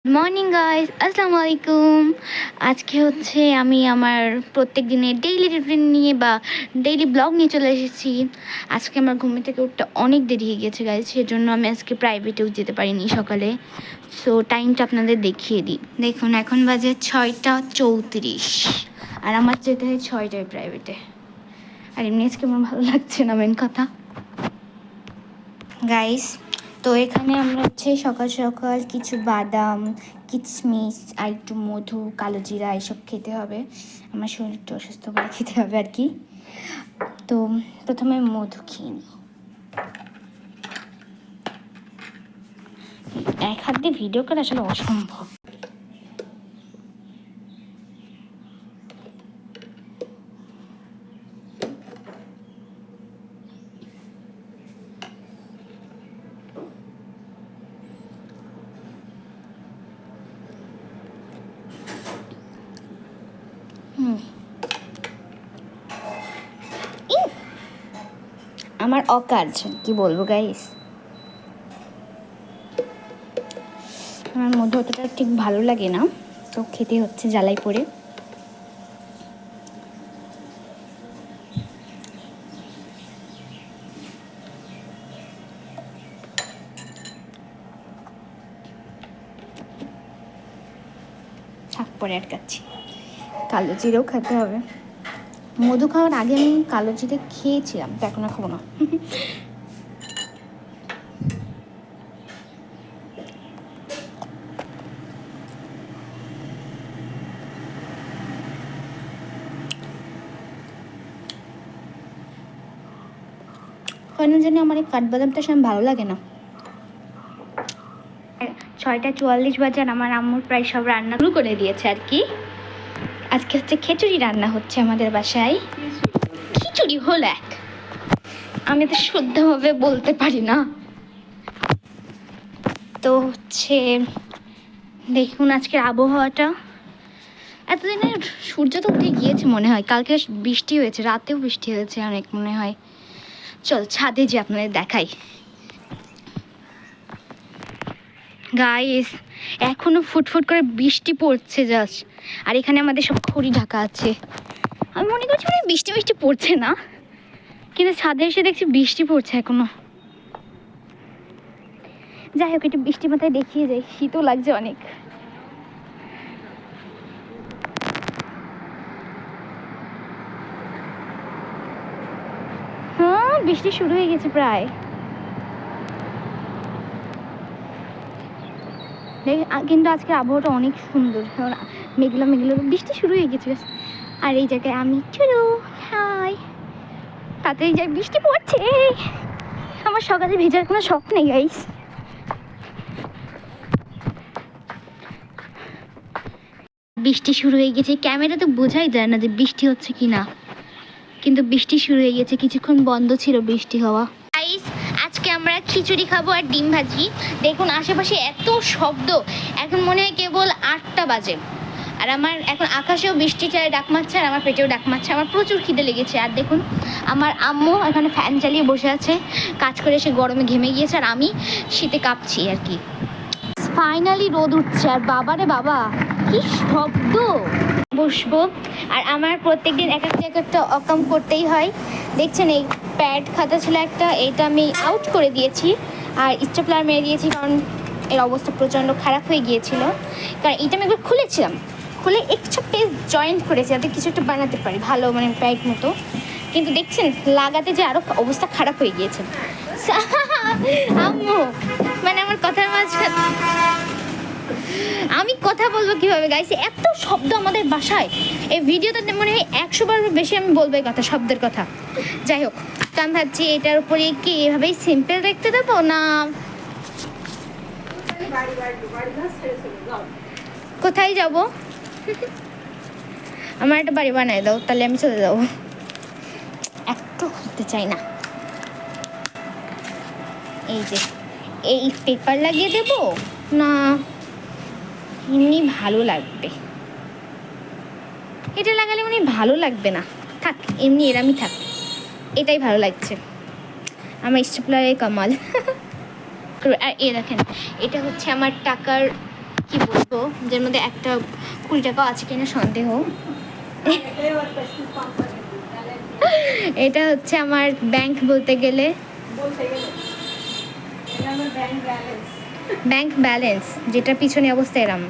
Morning guys, আসসালামু আলাইকুম। আজকে হচ্ছে আমি আমার প্রত্যেক দিনের ডেইলি রুটিন নিয়ে বা ডেইলি ব্লগ নিয়ে চলে এসেছি। আজকে আমার ঘুম থেকে উঠতে অনেক দেরি হয়ে গেছে গাইস, সেজন্য আমি আজকে প্রাইভেটেও যেতে পারিনি সকালে। সো টাইমটা আপনাদের দেখিয়ে দিই। দেখুন, এখন বাজে 6টা 34 আর আমার যেতে হয় 6টায় প্রাইভেটে। আর এমনি আজকে আমার ভালো লাগছে না, মেন কথা গাইস। তো এখানে আমরা হচ্ছে সকাল সকাল কিছু বাদাম, কিশমিশ আর একটু মধু, কালো জিরা এসব খেতে হবে। আমার শরীর একটু অসুস্থ করে খেতে হবে আর কি। তো প্রথমে মধু খেয়ে নিই। এক হাত দিয়ে ভিডিও করা আসলে অসম্ভব। আমার অকাজ কি বলবো গাইস, আমার মধ্যে অতটা ঠিক ভালো লাগে না, তো খেতে হচ্ছে জ্বালাই পড়ে। থাক, পরে আটকাচ্ছি। কালো জিরেও খেতে হবে। মধু খাওয়ার আগে আমি কালো জিরে খেয়েছিলাম, তো এখন আর খাবো না। কেন জানি আমার এই কাঠবাদামটা সেরকম ভালো লাগে না। 6টা 44 বাজে আর আমার আম্মুর প্রায় সব রান্না শুরু করে দিয়েছে আর কি। আজকে হচ্ছে খিচুড়ি রান্না হচ্ছে আমাদের বাসায়। খিচুড়ি হল এক, আমি তো শুদ্ধভাবে বলতে পারি না। তো হচ্ছে দেখুন আজকের আবহাওয়াটা, এতদিনে সূর্য তো উঠে গিয়েছে মনে হয়। কালকে বৃষ্টি হয়েছে, রাতেও বৃষ্টি হয়েছে অনেক মনে হয়। চল ছাদে যে আপনাদের দেখাই। গাইস, এখনো ফুটফুট করে বৃষ্টি পড়ছে জাস্ট। আর এখানে আমাদের সব খড়ি ঢাকা আছে। আমি মনে করছি মানে বৃষ্টি বৃষ্টি পড়ছে না, কিন্তু ছাদে এসে দেখছি বৃষ্টি পড়ছে এখনো। যাই হোক, একটু বৃষ্টি মাথায় দেখিয়ে যাই, শীতও লাগছে অনেক। হ্যাঁ, বৃষ্টি শুরু হয়ে গেছে প্রায়। কিন্তু আজকে আবহাওয়াটা অনেক সুন্দর, মেঘলা মেঘলা, বৃষ্টি শুরু হয়ে গেছে। আর এই জায়গায় আমি চলো হাই, তাড়াতাড়ি যাই, বৃষ্টি পড়ছে। আমার সকালে ভেজার কোনো শখ নেই গাইস। বৃষ্টি শুরু হয়ে গেছে, ক্যামেরাতে বোঝাই যায় না যে বৃষ্টি হচ্ছে কি না, কিন্তু বৃষ্টি শুরু হয়ে গেছে। কিছুক্ষণ বন্ধ ছিল বৃষ্টি হওয়া। গাইস, আজকে আমরা খিচুড়ি খাবো আর ডিম ভাজি। দেখুন আশেপাশে এত শব্দ, এখন মনে হয় কেবল 8টা বাজে। আর আমার এখন আকাশেও বৃষ্টি চায় ডাক মারছে, আর আমার পেটেও ডাক মারছে। আমার প্রচুর খিদে লেগেছে। আর দেখুন আমার আম্মু এখানে ফ্যান চালিয়ে বসে আছে, কাজ করে এসে গরমে ঘেমে গিয়েছে, আর আমি শীতে কাঁপছি আর কি। ফাইনালি রোদ উঠছে, আর বাবারে বাবা কি শব্দ। বসবো, আর আমার প্রত্যেকদিন এক একটা অকাম করতেই হয়। দেখছেন এই প্যাড খাতা ছিল একটা, এইটা আমি আউট করে দিয়েছি আর স্টেপলার মেরে দিয়েছি, কারণ এর অবস্থা প্রচণ্ড খারাপ হয়ে গিয়েছিল। কারণ এইটা আমি একবার খুলেছিলাম, খুলে এক্সট্রা পেজ জয়েন্ট করেছি যাতে কিছু একটা বানাতে পারি ভালো, মানে প্যাড মতো। কিন্তু দেখছেন লাগাতে যে আরও অবস্থা খারাপ হয়ে গিয়েছে। আম্মু মানে আমার কথার মাঝখানে আমি কথা বলবো কিভাবে গাইছি, এত শব্দ আমাদের বাসায়। এই ভিডিওতে মনে হয় 100বার বেশি আমি বলবো এই কথা, শব্দের কথা। যাই হোক, তো আমি ভাবছি এটার উপরে কি এভাবেই সিম্পল রাখতে দেবো না কোথায় যাব। আমার একটা বাড়ি বানায় দাও, তাহলে আমি চলে যাবো। একটু খুলতে চাই না। এই যে এই পেপার লাগিয়ে দেবো না এমনি ভালো লাগবে, এটা লাগালে মানে ভালো লাগবে না, থাক এমনি এরামই থাক, এটাই ভালো লাগছে। আমার স্টেপলারের কামাল। আর এ দেখেন, এটা হচ্ছে আমার টাকার কি বলবো, যার মধ্যে একটা 20 টাকা আছে কিনা সন্দেহ। এটা হচ্ছে আমার ব্যাংক বলতে গেলে, ব্যাংক ব্যালেন্স, যেটা পিছনে অবস্থা এরম।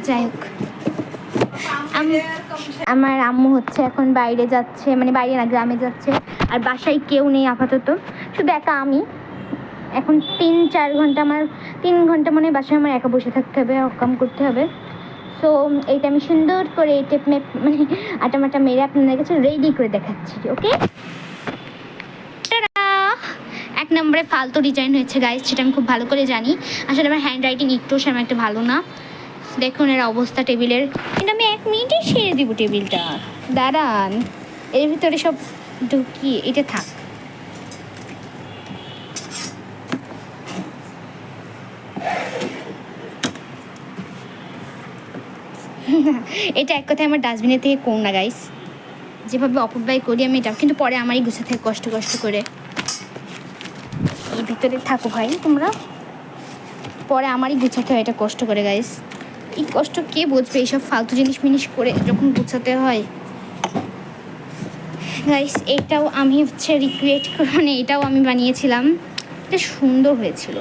যাই হোক, আমার আম্মু হচ্ছে এখন বাইরে যাচ্ছে, মানে বাইরে না, গ্রামে যাচ্ছে। আর বাসায় কেউ নেই আপাতত, শুধু একা আমি। এখন 3-4 ঘন্টা, আমার 3 ঘন্টা মনে হয় বাসায় আমার একা বসে থাকতে হবে, কাম করতে হবে। সো এইটা আমি সুন্দর করে টেপ মেপ মানে আটামাটা মেরে আপনাদের কাছে রেডি করে দেখাচ্ছি। ওকে, এক নম্বরে ফালতু ডিজাইন হয়েছে গাইস, সেটা আমি খুব ভালো করে জানি। আসলে আমার হ্যান্ড রাইটিং একটু সেরকম একটা ভালো না। দেখুন এর অবস্থা টেবিলের, কিন্তু আমি 1 মিনিটে সেরে দিব টেবিলটা। দাঁড়ান, এর ভিতরে সব ঢুকিয়ে এটা থাক। এটা এক কথায় আমার ডাস্টবিনের থেকে কম না গাইস, যেভাবে অপব্যয় করি আমি এটা, কিন্তু পরে আমারই গুছাতে থাকে কষ্ট কষ্ট করে। এই ভিতরে থাকো ভাই তোমরা, পরে আমারই গুছাতে হয় এটা কষ্ট করে গাইস। এই কষ্ট কে বুঝবে এইসব ফালতু জিনিস মিনিস করে যখন গুছাতে হয় গাইস। এটাও আমি হচ্ছে রিক্রিয়েট করে, মানে এটাও আমি বানিয়েছিলাম, এটা সুন্দর হয়েছিল,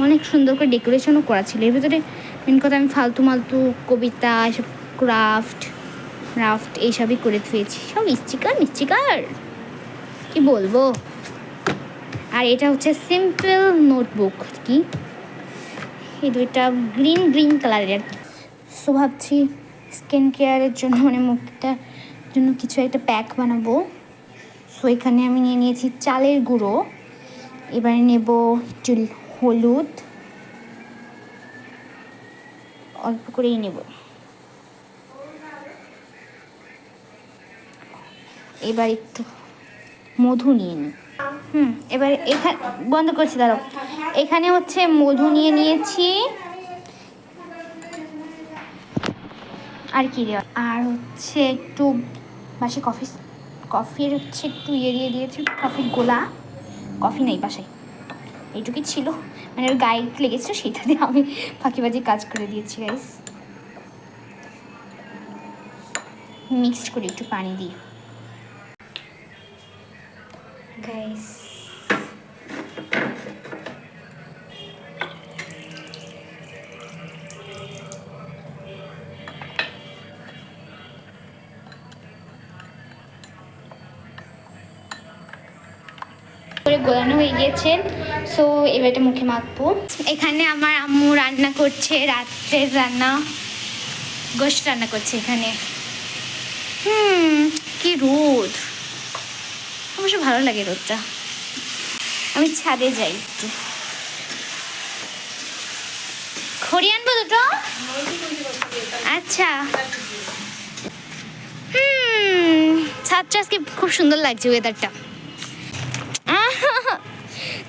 অনেক সুন্দর করে ডেকোরেশনও করা ছিল। এর ভিতরে মেন কথা আমি ফালতু মালতু কবিতা, এসব ক্রাফট এইসবই করে থুয়েছি, সব স্টিকার কি বলবো। আর এটা হচ্ছে সিম্পল নোটবুক, কি এই দুইটা গ্রিন কালারের আর কি। সো ভাবছি স্কিন কেয়ারের জন্য, মানে মুখটার জন্য কিছু একটা প্যাক বানাবো। সো এখানে আমি নিয়ে নিয়েছি চালের গুঁড়ো, এবারে নেব একটু হলুদ, অল্প করেই নেব। এবার একটু মধু নিয়ে নিই। এবার এখানে বন্ধ করছি, দাঁড়াও। এখানে হচ্ছে মধু নিয়ে নিয়েছি, আর কি দেওয়া, আর হচ্ছে একটু বাসি কফির হচ্ছে একটু দিয়ে দিয়েছি, কফির গোলা। কফি নেই বাসায়, এইটুকুই ছিল, মানে ওর গায়ে লেগেছিল, সেইটা দিয়ে আমি ফাঁকিবাজি কাজ করে দিয়েছি গাইস। মিক্সড করে একটু পানি দিই গাইস। করে গোলানো হয়ে গিয়েছে, সো এবার এটা মুখে মাখবো। এখানে আমার আম্মু রান্না করছে, রাত্রের রান্না, গোশত রান্না করছে এখানে। কি রোদ, অবশ্য ভালো লাগে রোদটা। আমি ছাদে যাই একটু, খড়ি আনবো দুটো। আচ্ছা, ছাদটা আজকে খুব সুন্দর লাগছে ওয়েদারটা।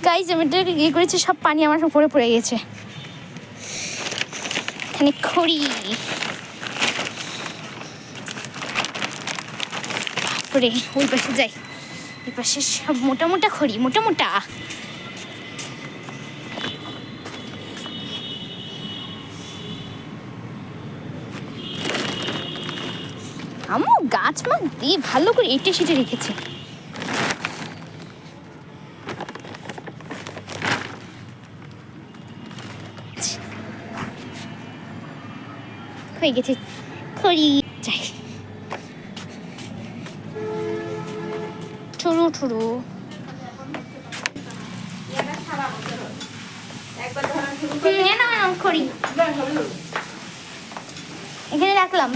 গাইজ আমি এটা ইয়ে করেছি, সব পানি আমার উপরে পড়ে গেছে। এখানে খড়ি, পরে ওই পাশে যাই, এই পাশে সব মোটা খড়ি, মোটা। আম্মু গাছ দিয়ে ভালো করে এঁটে সেটে রেখেছে। হয়ে গেছে খড়ি, যাই ঠুরু খড়ি এখানে রাখলাম,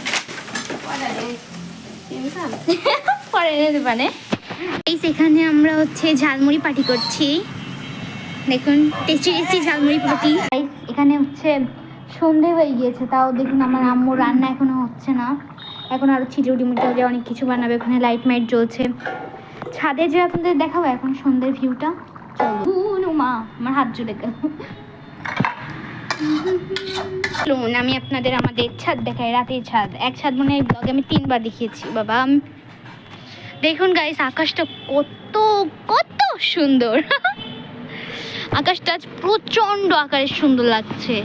পরে এনে দেবানে। এই সেখানে আমরা হচ্ছে ঝালমুড়ি পার্টি করছি, দেখুন টেস্টি ঝালমুড়ি পার্টি। এখানে হচ্ছে সন্ধে হয়ে গিয়েছে, তাও দেখুন আমার আম্মু রান্না এখনো হচ্ছে না, এখন আরো ছিটুটি মুটি অনেক কিছু বানাবে। ওখানে লাইট মাইট জ্বলছে, ছাদে যে আপনাদের দেখাবো এখন সন্ধ্যের ভিউটা। চলো মা, আমার হাত জ্বলে গেল। আমি আপনাদের আমাদের ছাদ দেখাই, রাতের ছাদ। এক ছাদ মনে হয় ব্লগে আমি 3 বার দেখিয়েছি বাবা। দেখুন গাইস, আকাশটা কত সুন্দর। আকাশটা আজ প্রচণ্ড আকারে সুন্দর লাগছে,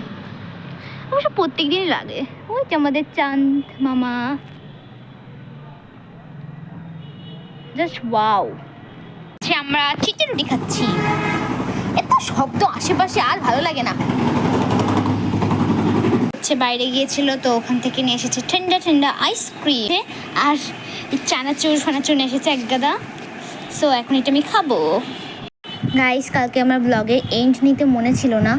অবশ্য প্রত্যেক দিনই লাগে। ওই যে আমাদের চাঁদ মামা, জাস্ট ওয়াও। আমরা চিকেন রুটি খাচ্ছি, এত শব্দ আশেপাশে আর ভালো লাগে না। বাইরে গিয়েছিল তো ওখান থেকে নিয়ে এসেছে ঠান্ডা ঠান্ডা আইসক্রিম আর চানাচুর ফানাচুর নিয়ে এসেছে এক গাদা। সো এখন এটা আমি খাবো। গাইস, কালকে আমার ব্লগে এন্ড নিতে মনে ছিল না,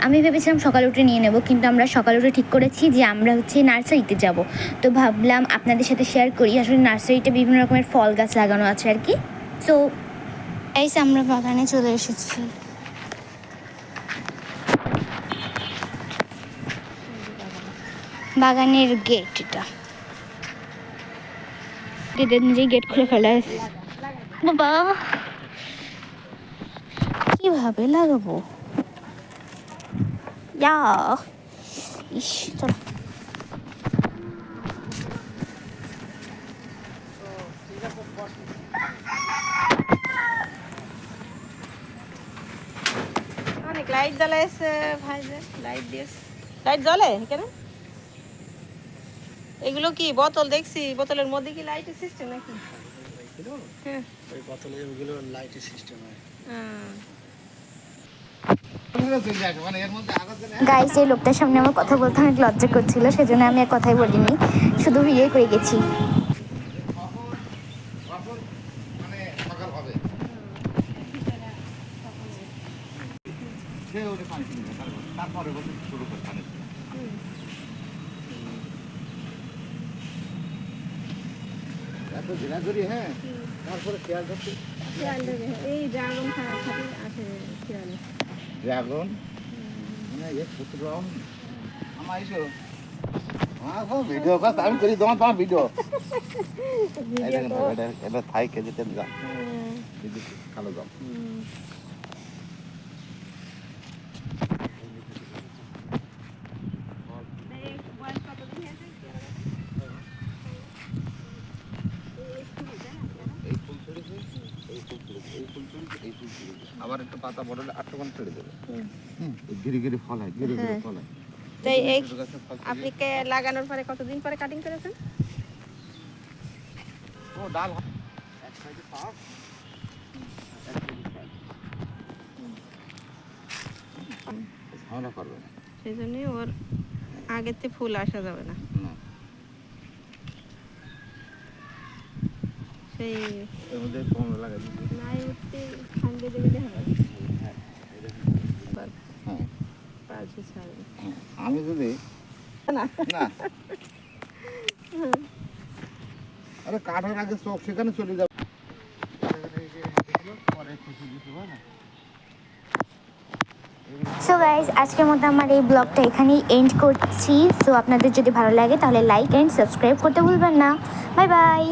আমি ভেবেছিলাম সকালে উঠে নিয়ে নেব, কিন্তু আমরা সকালে উঠে ঠিক করেছি যে আমরা হচ্ছে নার্সারিতে যাব। তো ভাবলাম আপনাদের সাথে শেয়ার করি, আসলে নার্সারিতে বিভিন্ন রকমের ফল গাছ লাগানো আছে আর কি। সো গাইস, আমরা বাগানে চলে এসেছি। বাগানের গেট, এটা নিজেই গেট খুলে ফেলে। বাবা, কিভাবে লাগাবো? ইস, চলো। অনেক লাইট জ্বালাইছে ভাই, যে লাইট দিয়েছে, লাইট জ্বলে কেন? এগুলো কি বোতল? দেখছি বোতলের মধ্যে কি লাইটের সিস্টেম নাকি? হ্যাঁ, ওই বোতলে ওগুলো লাইটের সিস্টেম হয়। গাইস, এই লোকটার সামনে আমার কথা বলতে অনেক লজ্জা করছিল, সেজন্য আমি আর কথাই বলিনি, শুধু ইয়ে করে গেছি। হ্যাঁ, তারপরে খেয়াল ধরতে এই ড্রাগন আছে, ড্রাগন মানে এক পুত্র আমার এসো ভিডিও কাজ আমি করি, তোমার ভিডিও এটা থাই কেজি তেল যা কালো দাম। আবার একটা পাতা বড় হলে 8 টা ছেড়ে দেবে। গিরি গিরি ফল হয়, গিরি গিরি ফল হয়। তাই এই আপনি কে লাগানোর পরে কতদিন পরে কাটিং করেছেন? ও ডাল এক সাইডে পাস, এক সাইডে পাস ঝামেলা করবে না, সেই জন্যই ওর আগেতে ফুল আসা যাবে না। সেই এর মধ্যে কম লাগাই দিচ্ছি। নাই উঠতে খান্ডে দেবে হবে। হ্যাঁ, হ্যাঁ, পালছি ছাড়বে আমি যদি না না আরে কাটার আগে চোখ সেখানে চলে যাবে। সো গাইজ, আজকের মতো আমার এই ব্লগটা এখানেই এন্ড করছি। সো আপনাদের যদি ভালো লাগে তাহলে লাইক অ্যান্ড সাবস্ক্রাইব করতে ভুলবেন না। Bye bye.